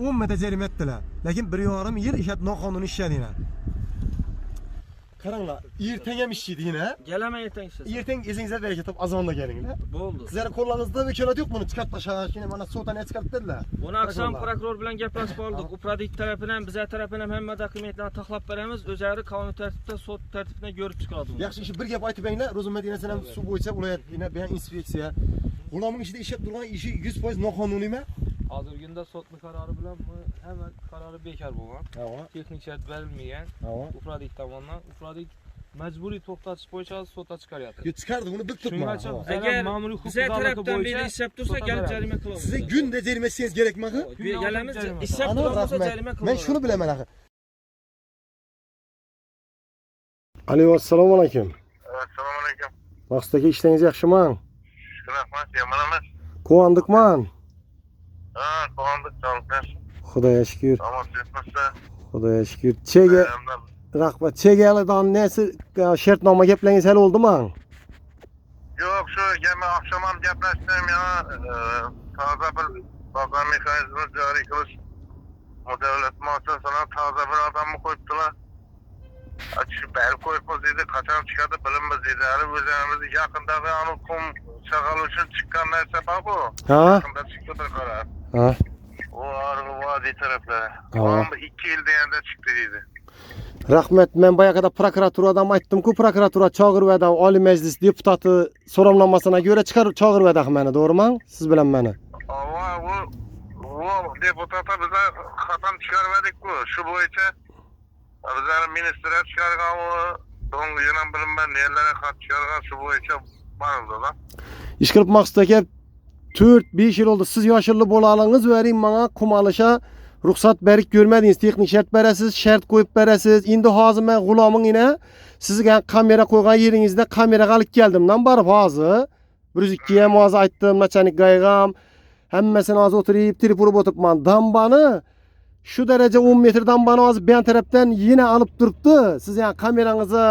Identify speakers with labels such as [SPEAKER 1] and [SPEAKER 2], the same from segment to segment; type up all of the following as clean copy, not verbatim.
[SPEAKER 1] 10 metre jarima etdilar. Lekin 1,5 yil ishlab noqonuniy ishladinglar. Qaranglar, ertaga ham ishlaydi yine.
[SPEAKER 2] Gelaman ertaga ishlaysiz.
[SPEAKER 1] Ertaga esingizga berishib top azonda kelinglar.
[SPEAKER 2] Bo'ldi.
[SPEAKER 1] Sizlar qo'llaringizda vakolat yo'q buni chiqartmashlash, yine mana sotani chiqarib dedilar.
[SPEAKER 2] Buni aqsham prokuror bilan gaplashib oldik. Upradik tarafidan, bizlar tarafidan hamma dokumentlarni taxlab beramiz. O'zlari qonuniy tartibda, sud tartibida ko'rib chiqadi.
[SPEAKER 1] Yaxshi ish bir gap aytib bering, Ro'zim Madinasidan ham suv bo'yicha viloyat bilan inspeksiya. G'ulomning ichida ishlab turgan ishi 100% noqonuniymi?
[SPEAKER 2] Hozirgi kunda sotni qarori bilan hemen qarori bekor bo'lgan. Texnik shart berilmagan. Upradik tomonidan Upradik majburiy to'xtatish bo'yicha sotga chiqaryapti.
[SPEAKER 1] Yo chiqardi, buni bilib turibman.
[SPEAKER 2] Agar ma'muriy huquq tarafdan beri ishlab tursa, galib jarima qilamiz.
[SPEAKER 1] Sizga kunda jarima etsangiz kerakmi?
[SPEAKER 2] Galamiz ishlab tursa jarima qilamiz.
[SPEAKER 1] Men shuni bilaman axir. Alo, assalomu alaykum.
[SPEAKER 3] Assalomu alaykum.
[SPEAKER 1] Maqsad aka, ishlaringiz yaxshimi?
[SPEAKER 3] Rahmat, yomon emas.
[SPEAKER 1] Quvandikman.
[SPEAKER 3] Ha, quvondik, sog'lik.
[SPEAKER 1] Xudoga shukr.
[SPEAKER 3] Tamom, ketmasa.
[SPEAKER 1] Xudoga shukr. Chega rahmat. Chegalidan nesi shartnoma gaplaringiz hal oldimi?
[SPEAKER 3] Yo'q, shu gapni oqshom ham gaplashdim ya. Toza bir bozor mexanizmini joriy qilish davlat muassasalari toza bir odamni qo'yibdilar. Shu bel qo'yibmiz dedi, qachon chiqadi bilinmas dedi. Hali o'zimiz yaqindagi anu qum chaqal uchun chiqqan narsa bor-ku.
[SPEAKER 1] Ha?
[SPEAKER 3] Shunda chiqdi bir qarar.
[SPEAKER 1] Ha.
[SPEAKER 3] O arg'u vodiy taraflari. Tam 2 yil deganda chiqdi dedi.
[SPEAKER 1] Rahmat, men boyagida prokuraturadan aytdim-ku, prokuratura Chog'irvada Oliy Majlis deputati so'rovnomasına göre chiqarib Chog'irvada meni, to'g'rimi? Siz bilan meni.
[SPEAKER 3] O deputata bize xatam chiqarmadik-ku. Shu bo'yicha bizlar ministrlar chiqargan o so'nggi yana bilinmay nelarga xat chiqargan shu bo'yicha bordi-da.
[SPEAKER 1] İş qilib Maqsud aka 4-5 yil oldu. Siz yoshilli bo'lalingiz vering menga qumalışa ruxsat berib görmediniz. Texnik şart berasiz, şart qo'yib berasiz. Endi hozir men g'uloming ina sizga kamera qo'ygan yeringizda kameraga olib keldimdan borib hozir 102 ham hozir aytdim, nachanik qayg'am hammasini hozir o'tirib telefon o'tiribman. Dambani şu derece 10 metr dambani hozir ben tarafdan yine alıp turibdi. Siz yani kamerangizni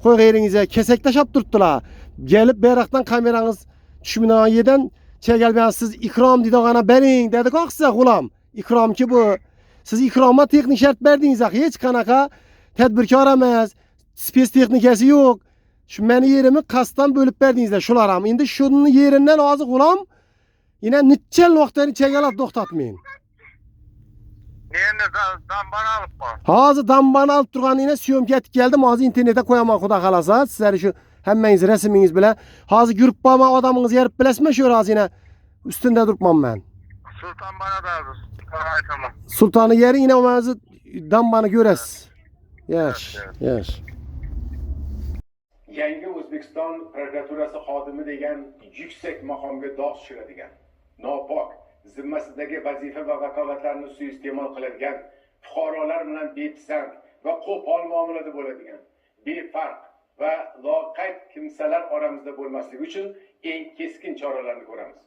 [SPEAKER 1] qo'ygan yeringizga kesak tashab turibdilar. Gelip beraqdan kamerangiz tushmagan yerdan chegal bilan siz ikrom dedig'ana bering dedi-ku size g'ulom. İkram ki bu. Siz ikroma texnik şart berdiniz axı. Hech qanaqa tadbirkor emas, spes texnikasi yo'q. Şu meni yerimi qasddan bo'lib berdingizlar shular ham. Endi shuni yerinden hozir g'ulom yine necha vaqtdan chegalab to'xtatmayın.
[SPEAKER 3] Endi dambani olibman.
[SPEAKER 1] Hozir dambani olib turgan yine syomka etib keldim. Hozir internetda qo'yaman, xudo xolasa. Sizlar shu hammangiz rasmingiz bilan hozir yurib borma odamingizni yerib bilasizmi shu hozir yine ustunda turibman men.
[SPEAKER 3] Sultan bana da aytaman.
[SPEAKER 1] Sultanı yeri yine hozir dambani ko'rasiz. Yash.
[SPEAKER 4] Yangi O'zbekiston prokuraturasi xodimi degan yuksak maqomga dog' tushiradigan, nopok, zimmasidagi vazifa va vakolatlarini suiiste'mol qiladigan, fuqarolar bilan bepisand va qo'pol muomalada bo'ladigan, befarq va loqayd kimsalar oramizda bo'lmasligi uchun eng keskin choralarni ko'ramiz.